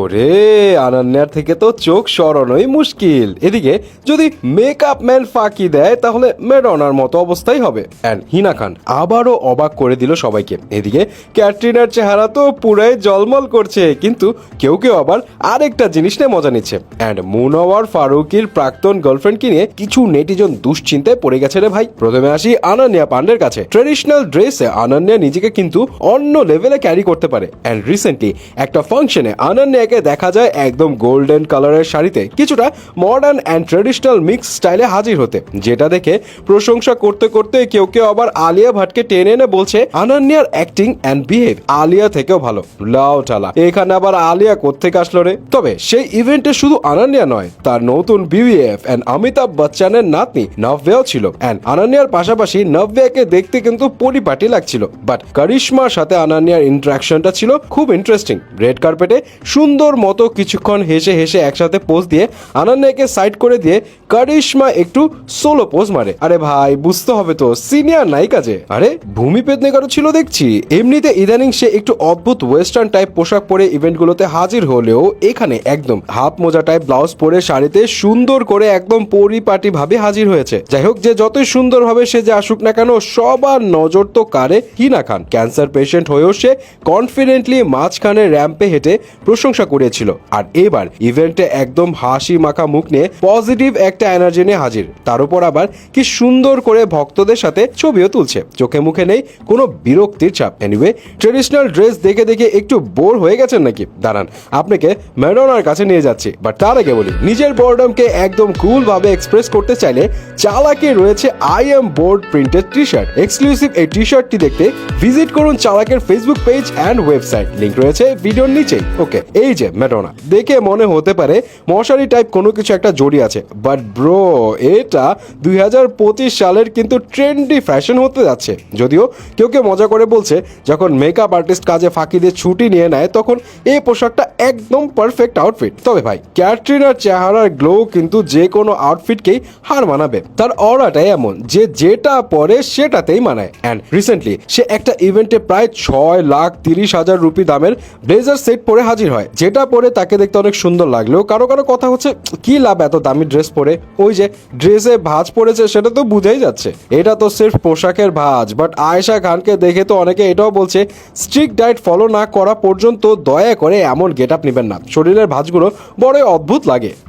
ওরে, আনান্যার থেকে তো চোখ সরানোই মুশকিল। এদিকে যদি মেকআপ ম্যান ফাঁকি দেয় তাহলে ম্যাডোনার মতো অবস্থাই হবে। অ্যান্ড হিনা খান আবারও অবাক করে দিল সবাইকে। এদিকে ক্যাটরিনার চেহারা তো পুরাই জলমল করছে, কিন্তু কেউ কেউ আবার আরেকটা জিনিস নিয়ে মজা নিচ্ছে। অ্যান্ড মুনওয়ার ফারুকির প্রাক্তন গার্লফ্রেন্ডকে নিয়ে কিছু নেটিজন দুশ্চিন্তায় পড়ে গেছে রে ভাই। প্রথমে আসি আনান্যা পান্ডের কাছে। ট্রেডিশনাল ড্রেসে আনান্যা নিজেকে কিন্তু অন্য লেভেলে ক্যারি করতে পারে। অ্যান্ড রিসেন্টলি একটা ফাংশনে আনান্যাকে দেখা যায় একদম গোল্ডেন কালারের শাড়িতে কিছুটা মডার্ন অ্যান্ড ট্রেডিশনাল মিক্স স্টাইলে হাজির হতে, যেটা দেখে প্রশংসা করতে করতে কেউ কেউ আবার আলিয়া ভাটকে টেনে এনে বলছে আনান্যার অ্যাক্টিং অ্যান্ড বিহেভ আলিয়া থেকেও ভালো। লাও ঠালা, এখানে আবার আলিয়া কোত্থেকে আসলো রে? তবে সেই ইভেন্টে শুধু আনান্যা নয়, তার নতুন বিবিএফ অ্যান্ড অমিতাভ বচ্চনের নাতনি নভ্যাও ছিল। অ্যান্ড আনান্যার পাশাপাশি নভ্যাকে দেখতে কিন্তু পরিপাটি লাগছিল, বাট করিশ্মার সাথে আনান্যার ইন্টারাকশনটা ছিল খুব ইন্টারেস্টিং। রেড কার্পেটে সুন্দর মতো কিছুক্ষণ হেসে হেসে একসাথে পোজ দিয়ে আনান্যাকে সাইড করে দিয়ে করিশ্মা একটু সোলো পোজ মারে। আরে ভাই, বুঝতে হবে তো, সিনিয়র নায়িকা যে। আরে ভূমি পেদনেকারও ছিল দেখছি। এমনিতে ইদানিং সে একটু অদ্ভুত ওয়েস্টার্ন টাইপ পোশাক পরে ইভেন্টগুলোতে হাজির হলেও এখানে একদম হাফ মোজা টাইপ ব্লাউজ পরে শাড়িতে সুন্দর করে একদম পরিপাটি ভাবে হাজির হয়েছে। যাই হোক, যে যতই সুন্দর ভাবে সে যে আসুক না কেন, সবার নজর তো কারে হিনা খান। ক্যান্সার পেশেন্ট হয়েও সে কনফিডেন্টলি মাঝখানে র্যাম্পে হেঁটে প্রশংসা করেছিল। আর এবার ইভেন্টে একদম হাসি মাখা মুখ নিয়ে পজিটিভ একটা এনার্জি নিয়ে হাজির। তার উপর আবার কি সুন্দর করে ভক্তদের সাথে ছবিও তুলছে। চোখে মুখে নেই কোনো বিরক্তির ছাপ। এনিওয়ে, ট্রেডিশনাল ড্রেস দেখে দেখে একটু বোর হয়ে গেছেন নাকি? দাঁড়ান, আপনাকে ম্যাডোনার কাছে নিয়ে যাচ্ছি। বাট তার আগে বলি, নিজের বোর্ডমকে একদম কুল ভাবে এক্সপ্রেস করতে চাইলে চালাকে রয়েছে I am bored printed T shirt. Exclusive এই টি শার্টটি দেখতে ভিজিট করুন চালাকের Facebook page and website, link রয়েছে ভিডিওর নিচেই। ওকে, এই যে ম্যাডোনা, দেখে মনে হতে পারে মশারি টাইপ কোনো কিছু একটা জড়ি আছে, বাট ব্রো, এটা 2025 সালের কিন্তু ট্রেন্ডি ফ্যাশন হতে যাচ্ছে। যদিও কেউ কেউ মজা করে বলছে যখন মেকআপ আর্টিস্ট কাজে ফাঁকি দিয়ে ছুটি নিয়ে নেয় তখন এই পোশাকটা একদম পারফেক্ট আউটফিট। তবে ভাই, ক্যাটরিনার চেহারার গ্লো কিন্তু যে কোনো আউটফিটকেই হার মানাবে। তার অরাটাই এমন যে যেটা পরে সেটাতেই মানায়। অ্যান্ড রিসেন্টলি সে একটা ইভেন্টে প্রায় 6,30,000 রুপি দামের ব্লেজার সেট পরে হাজির হয়, যেটা পরে তাকে দেখতে অনেক সুন্দর লাগলেও কারো কারো কথা হচ্ছে কি লাভ এত দামি ড্রেস পরে? ওই যে ড্রেসে ভাঁজ পড়েছে সেটা তো বুঝাই যাচ্ছে, এটা তো সির্ফ পোশাকের ভাঁজ। বাট আয়েশা খানকে দেখে তো অনেকে এটাও বলছে স্ট্রিক্ট ডায়েট ফলো না করা পর্যন্ত দয়া করে এমন গেট আপ নেবেন না, শরীরের ভাঁজগুলো বড়ই অদ্ভুত লাগে।